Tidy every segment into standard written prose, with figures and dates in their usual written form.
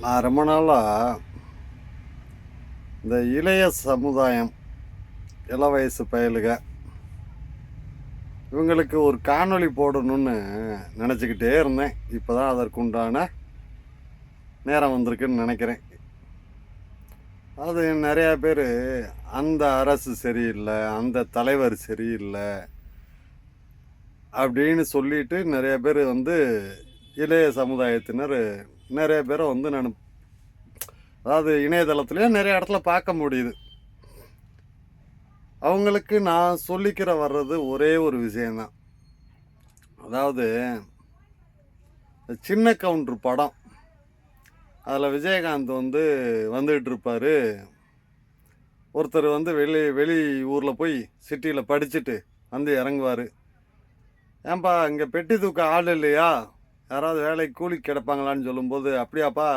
நான் ரொம்ப நாளாக இந்த இளைய சமுதாயம், இள வயசு பயலுக இவங்களுக்கு ஒரு காணொளி போடணும்னு நினச்சிக்கிட்டே இருந்தேன். இப்போ தான் அதற்குண்டான நேரம் வந்திருக்குன்னு நினைக்கிறேன். அது நிறையா பேர் அந்த அரசு சரியில்லை, அந்த தலைவர் சரியில்லை அப்படின்னு சொல்லிட்டு நிறைய பேர் இளைய சமுதாயத்தினர் நிறைய பேரை நான் அதாவது இணையதளத்துலேயே நிறைய இடத்துல பார்க்க முடியுது. அவங்களுக்கு நான் சொல்லிக்கிற வர்றது ஒரே ஒரு விஷயந்தான். அதாவது சின்ன கவுண்டர் படம், அதில் விஜயகாந்த் வந்துகிட்டு இருப்பார். ஒருத்தர் வெளி ஊரில் போய் சிட்டியில் படிச்சுட்டு இறங்குவார். ஏன்பா இங்கே பெட்டி தூக்க ஆள் இல்லையா, யாராவது வேலைக்கு கூலிக்கு கிடப்பாங்களான்னு சொல்லும்போது, அப்படியாப்பா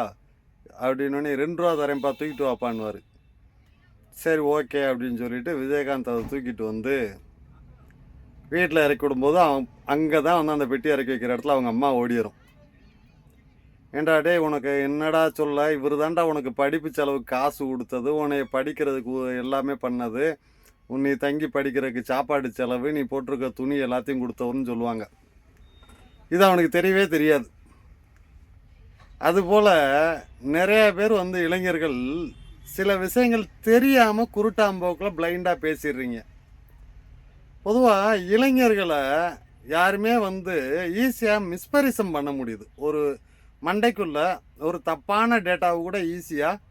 அப்படின்னு 2 ரூபா தரேன்ப்பா தூக்கிட்டு வாப்பான்னுவார். சரி ஓகே அப்படின்னு சொல்லிட்டு விஜயகாந்த் அதை தூக்கிட்டு வீட்டில் இறக்கி விடும்போது அங்கே தான் அந்த பெட்டி இறக்கி வைக்கிற இடத்துல அவங்க அம்மா ஓடிடும். ஏண்டா டே, உனக்கு என்னடா சொல்ல, இவர் தாண்டா உனக்கு படிப்பு செலவுக்கு காசு கொடுத்தது, உன்னை படிக்கிறதுக்கு எல்லாமே பண்ணது, நீ தங்கி படிக்கிறதுக்கு சாப்பாடு செலவு, நீ போட்டிருக்க துணி எல்லாத்தையும் கொடுத்தவர்னு சொல்லுவாங்க. இது அவனுக்கு தெரியவே தெரியாது. அதுபோல் நிறைய பேர் இளைஞர்கள் சில விஷயங்கள் தெரியாமல் குருட்டாம்போக்கில் பிளைண்டாக பேசிடுறீங்க. பொதுவாக இளைஞர்களை யாருமே ஈஸியாக மிஸ்பரிசம் பண்ண முடியுது. ஒரு மண்டைக்குள்ள ஒரு தப்பான டேட்டாவை கூட ஈஸியாக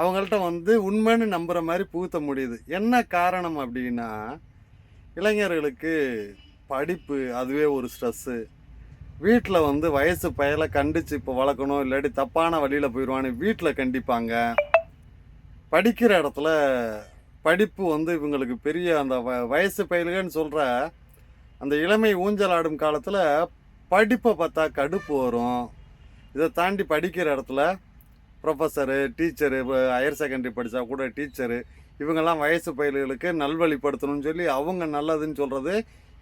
அவங்கள்ட்ட உண்மைன்னு நம்புகிற மாதிரி புகுத்த முடியுது. என்ன காரணம் அப்படின்னா, இளைஞர்களுக்கு படிப்பு அதுவே ஒரு ஸ்ட்ரெஸ்ஸு. வீட்டில் வயசு பயலை கண்டித்து இப்போ வளர்க்கணும், இல்லாட்டி தப்பான வழியில் போயிடுவான்னு வீட்டில் கண்டிப்பாங்க. படிக்கிற இடத்துல படிப்பு இவங்களுக்கு பெரிய அந்த வயசு பயலுகன்னு சொல்கிற அந்த இளமை ஊஞ்சல் ஆடும் காலத்தில் படிப்பை பார்த்தா கடுப்பு வரும். இதை தாண்டி படிக்கிற இடத்துல ப்ரொஃபஸரு, டீச்சரு, ஹையர் செகண்டரி படித்தா கூட டீச்சரு, இவங்கெல்லாம் வயசு பயல்களுக்கு நல்வழிப்படுத்தணும்னு சொல்லி அவங்க நல்லதுன்னு சொல்கிறது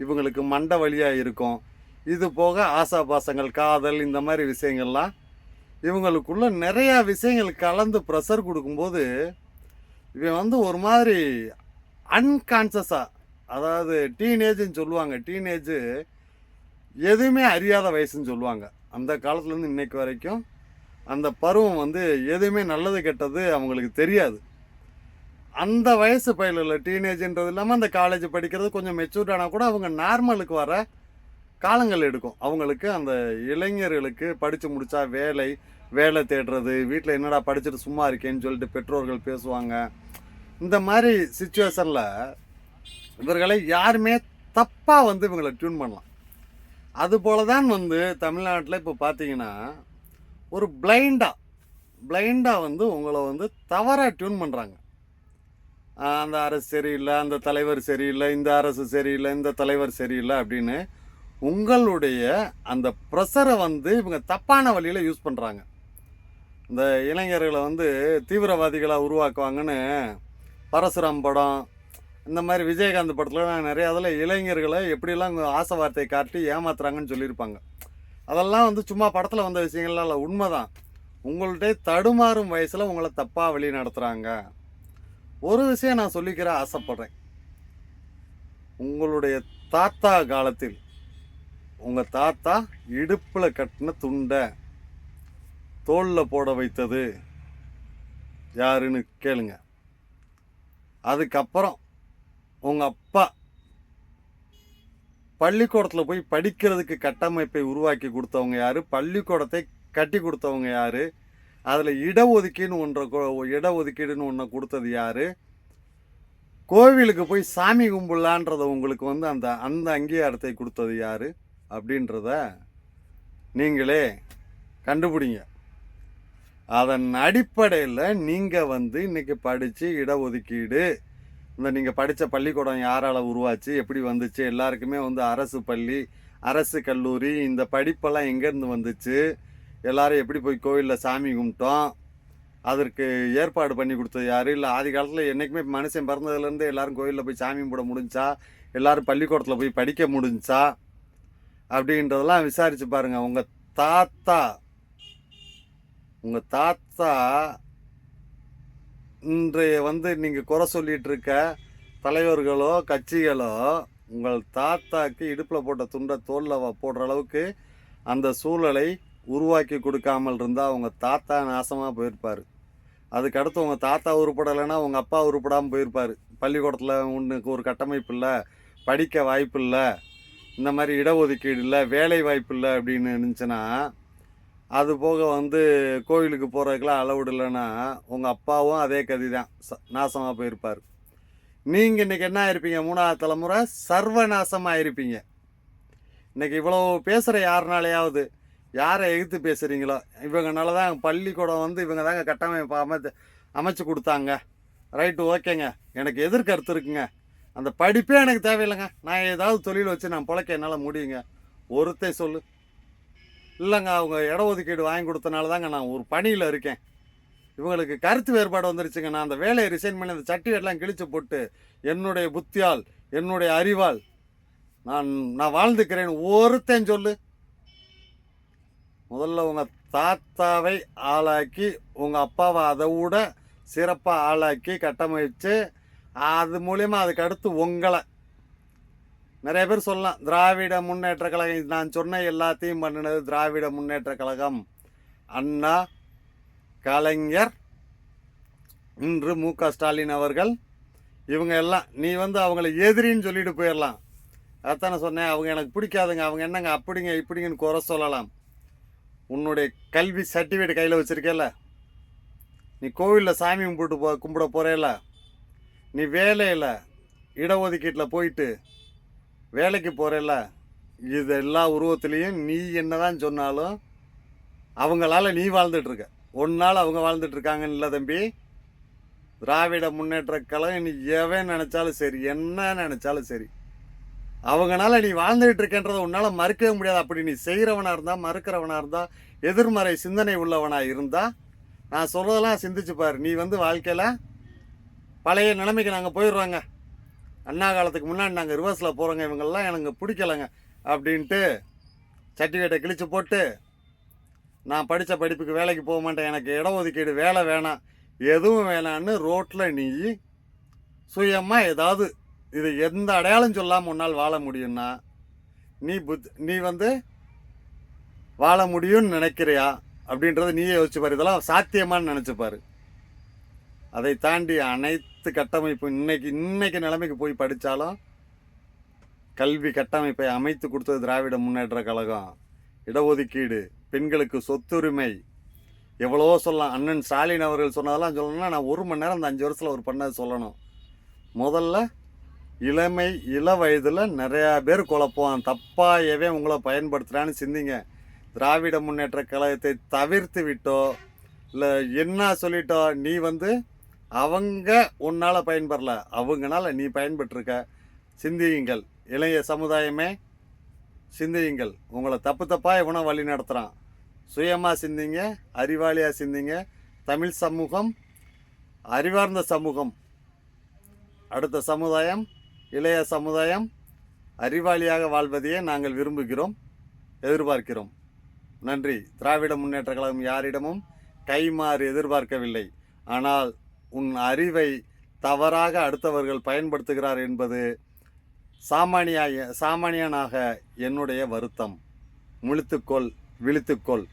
இவங்களுக்கு மண்டை வழியாக இருக்கும். இது போக ஆசாபாசங்கள், காதல், இந்த மாதிரி விஷயங்கள்லாம் இவங்களுக்குள்ள நிறையா விஷயங்கள் கலந்து ப்ரெஷர் கொடுக்கும்போது இவன் ஒரு மாதிரி அன்கான்சியஸாக, அதாவது டீனேஜ்னு சொல்லுவாங்க. டீனேஜ் எதுவுமே அறியாத வயசுன்னு சொல்லுவாங்க. அந்த காலத்துலேருந்து இன்னைக்கு வரைக்கும் அந்த பருவம் எதுவுமே நல்லது கெட்டது அவங்களுக்கு தெரியாது. அந்த வயசு பயிலில் டீனேஜ்ன்றது இல்லாமல் அந்த காலேஜ் படிக்கிறது கொஞ்சம் மெச்சூர்டானால் கூட அவங்க நார்மலுக்கு வர காலங்கள் எடுக்கும். அவங்களுக்கு அந்த இளைஞர்களுக்கு படித்து முடித்தா வேலை தேடுறது, வீட்டில் என்னடா படிச்சுட்டு சும்மா இருக்கேன்னு சொல்லிட்டு பெற்றோர்கள் பேசுவாங்க. இந்த மாதிரி சிச்சுவேஷனில் இவர்களை யாருமே தப்பாக இவங்களை டியூன் பண்ணலாம். அதுபோல தான் தமிழ்நாட்டில் இப்போ பார்த்தீங்கன்னா ஒரு பிளைண்டாக உங்களை தவறாக டியூன் பண்ணுறாங்க. அந்த அரசு சரியில்லை, அந்த தலைவர் சரியில்லை, இந்த அரசு சரியில்லை, இந்த தலைவர் சரியில்லை அப்படின்னு உங்களுடைய அந்த ப்ரெஷரை இவங்க தப்பான வழியில் யூஸ் பண்ணுறாங்க. இந்த இளைஞர்களை தீவிரவாதிகளாக உருவாக்குவாங்கன்னு பரசுராம் படம், இந்த மாதிரி விஜயகாந்த் படத்தில் நிறைய அதில் இளைஞர்களை எப்படிலாம் ஆசை வார்த்தை காட்டி ஏமாத்துறாங்கன்னு சொல்லியிருப்பாங்க. அதெல்லாம் சும்மா படத்தில் வந்த விஷயங்கள்லாம் இல்லை, உண்மைதான். உங்கள்கிட்ட தடுமாறும் வயசில் உங்களை தப்பாக வழி நடத்துகிறாங்க. ஒரு விஷயம் நான் சொல்லிக்கிற ஆசைப்படுறேன். உங்களுடைய தாத்தா காலத்தில் உங்கள் தாத்தா இடுப்பில் கட்டின துண்டை தோளில் போட வைத்தது யாருன்னு கேளுங்க. அதுக்கப்புறம் உங்கள் அப்பா பள்ளிக்கூடத்தில் போய் படிக்கிறதுக்கு கட்டமைப்பை உருவாக்கி கொடுத்தவங்க யார், பள்ளிக்கூடத்தை கட்டி கொடுத்தவங்க யார், அதில் இடஒதுக்கீடுன்னு ஒன்று கொடுத்தது யார், கோவிலுக்கு போய் சாமி கும்பிடலான்றத உங்களுக்கு அந்த அங்கீகாரத்தை கொடுத்தது யார் அப்படின்றத நீங்களே கண்டுபிடிங்க. அதன் அடிப்படையில் நீங்கள் இன்றைக்கி படித்து இடஒதுக்கீடு, நீங்கள் படித்த பள்ளிக்கூடம் யாரால் உருவாச்சு, எப்படி வந்துச்சு, எல்லாருக்குமே அரசு பள்ளி, அரசு கல்லூரி, இந்த படிப்பெல்லாம் எங்கேருந்து வந்துச்சு, எல்லோரும் எப்படி போய் கோவிலில் சாமி கும்பிட்டோம், அதற்கு ஏற்பாடு பண்ணி கொடுத்தது யார், இல்லை ஆதி காலத்தில் என்றைக்குமே மனுஷன் பிறந்ததுலேருந்து எல்லோரும் கோவிலில் போய் சாமி கும்பிட முடிஞ்சா, எல்லோரும் பள்ளிக்கூடத்தில் போய் படிக்க முடிஞ்சா அப்படின்றதெல்லாம் விசாரித்து பாருங்கள். உங்கள் தாத்தா உங்கள் தாத்தா இன்றைய நீங்கள் குறை சொல்லிட்டு இருக்க தலைவர்களோ கட்சிகளோ உங்கள் தாத்தாக்கு இடுப்பில் போட்ட துண்டை தோளில் போடுற அளவுக்கு அந்த சூழலை உருவாக்கி கொடுக்காமல் இருந்தால் உங்கள் தாத்தா நாசமாக போயிருப்பார். அதுக்கடுத்து உங்கள் தாத்தா உருப்படலைன்னா உங்கள் அப்பா உருப்படாமல் போயிருப்பார். பள்ளிக்கூடத்தில் உனக்கு ஒரு கட்டமைப்பு இல்லை, படிக்க வாய்ப்பு இல்லை, இந்த மாதிரி இடஒதுக்கீடு இல்லை, வேலை வாய்ப்பு இல்லை அப்படின்னு இருந்துச்சுன்னா, அது போக கோவிலுக்கு போகிறதுக்கெலாம் அலவுடு இல்லைன்னா உங்கள் அப்பாவும் அதே கதி தான் நாசமாக போயிருப்பார். நீங்கள் இன்றைக்கி என்ன ஆயிருப்பீங்க? 3வது தலைமுறை சர்வநாசமாக இருப்பீங்க. இன்றைக்கி இவ்வளோ பேசுகிற யாருனாலையாவது யாரை எதிர்த்து பேசுகிறீங்களோ இவங்கனால தான் பள்ளிக்கூடம் இவங்க தாங்க கட்டமைப்பு அமைச்சு கொடுத்தாங்க. ரைட்டு, ஓகேங்க, எனக்கு எதிர்கருத்து இருக்குங்க, அந்த படிப்பே எனக்கு தேவையில்லைங்க, நான் ஏதாவது தொழில் வச்சு நான் பிழைக்க என்னால் முடியுங்க. ஒருத்தர் சொல்லு. இல்லைங்க, அவங்க இடஒதுக்கீடு வாங்கி கொடுத்தனால தாங்க நான் ஒரு பணியில் இருக்கேன். இவங்களுக்கு கருத்து வேறுபாடு வந்துருச்சுங்க, நான் அந்த வேலையை ரிசைன் பண்ணி அந்த சர்டிஃபிகேட்லாம் கிழிச்சு போட்டு என்னுடைய புத்தியால் என்னுடைய அறிவால் நான் வாழ்ந்துக்கிறேன்னு ஒருத்தன் சொல்லு. முதல்ல உங்கள் தாத்தாவை ஆளாக்கி உங்கள் அப்பாவை அதை விட சிறப்பாக ஆளாக்கி கட்டமைச்சு அது மூலயமா அதுக்கு அடுத்து உங்களை நிறைய பேர் சொல்லலாம், திராவிட முன்னேற்ற கழகம், நான் சொன்ன எல்லாத்தையும் பண்ணினது திராவிட முன்னேற்ற கழகம், அண்ணா, கலைஞர், இன்று மு.க. ஸ்டாலின் அவர்கள், இவங்க எல்லாம் நீ அவங்கள எதிரின்னு சொல்லிட்டு போயிடலாம். அதானே சொன்னேன், அவங்க எனக்கு பிடிக்காதுங்க, அவங்க என்னங்க அப்படிங்க இப்படிங்கன்னு குறை சொல்லலாம். உன்னுடைய கல்வி சர்டிஃபிகேட் கையில் வச்சுருக்கேல்ல, நீ கோவிலில் சாமி கும்பிட போகிறேல, நீ வேலையில் இடஒதுக்கீட்டில் போயிட்டு வேலைக்கு போகிறேல, இது எல்லா உருவத்துலேயும் நீ என்னதான் சொன்னாலும் அவங்களால நீ வாழ்ந்துட்டுருக்க. ஒன்றால் அவங்க வாழ்ந்துட்டுருக்காங்கன்னு இல்லை தம்பி. திராவிட முன்னேற்ற கழகம் நீ எவன் நினச்சாலும் சரி, என்ன நினச்சாலும் சரி, அவங்களால நீ வாழ்ந்துகிட்டு இருக்கன்றதை உன்னால் மறுக்கவே முடியாது. அப்படி நீ செய்கிறவனாக இருந்தால், மறுக்கிறவனாக இருந்தால், எதிர்மறை சிந்தனை உள்ளவனாக இருந்தால், நான் சொல்கிறதெல்லாம் சிந்திச்சு பாரு. நீ வாழ்க்கையில் பழைய நிலைமைக்கு நாங்கள் போயிடுவாங்க, அண்ணா காலத்துக்கு முன்னாடி நாங்கள் ரிவர்ஸில் போகிறோங்க, இவங்கெல்லாம் எனக்கு பிடிக்கலைங்க அப்படின்ட்டு சர்டிஃபிகேட்டை கிழிச்சு போட்டு நான் படித்த படிப்புக்கு வேலைக்கு போக மாட்டேன், எனக்கு இடஒதுக்கீடு வேலை வேணாம், எதுவும் வேணான்னு ரோட்டில் நீ சுயமாக ஏதாவது இது எந்த அடையாளம் சொல்லாமல் உன்னால் வாழ முடியும்னா நீ வாழ முடியும்னு நினைக்கிறியா அப்படின்றத நீயே யோசிச்சு பாரு. இதெல்லாம் சாத்தியமானு நினச்சிப்பாரு. அதை தாண்டி அனைத்து கட்டமைப்பு இன்னைக்கு நிலைமைக்கு போய் படித்தாலும் கல்வி கட்டமைப்பை அமைத்து கொடுத்தது திராவிட முன்னேற்ற கழகம். இடஒதுக்கீடு, பெண்களுக்கு சொத்துரிமை, எவ்வளோ சொல்லலாம். அண்ணன் ஸ்டாலின் அவர்கள் சொன்னதெல்லாம் சொல்லணும்னா நான் 1 மணி நேரம் அந்த 5 வருஷத்தில் ஒரு பண்ணது சொல்லணும். முதல்ல இள வயதில் நிறையா பேர் குழப்பம், தப்பாகவே உங்களை பயன்படுத்துகிறான்னு சிந்திங்க. திராவிட முன்னேற்ற கழகத்தை தவிர்த்து விட்டோ இல்லை என்ன சொல்லிட்டோ நீ அவங்க உன்னால் பயன்பெறல, அவங்களால நீ பயன்பெற்றிருக்க. சிந்தியுங்கள், இளைய சமுதாயமே சிந்தியுங்கள். உங்களை தப்பாக எவனோ வழி நடத்துகிறான். சுயமாக சிந்திங்க, அறிவாளியாக சிந்திங்க. தமிழ் சமூகம் அறிவார்ந்த சமூகம். அடுத்த சமுதாயம், இளைய சமுதாயம் அறிவாளியாக வாழ்வதையே நாங்கள் விரும்புகிறோம், எதிர்பார்க்கிறோம். நன்றி. திராவிட முன்னேற்ற கழகம் யாரிடமும் கைமாறு எதிர்பார்க்கவில்லை. ஆனால் உன் அறிவை தவறாக அடுத்தவர்கள் பயன்படுத்துகிறார் என்பது சாமானியனாக என்னுடைய வருத்தம். முழித்துக்கொள், விழித்துக்கொள்.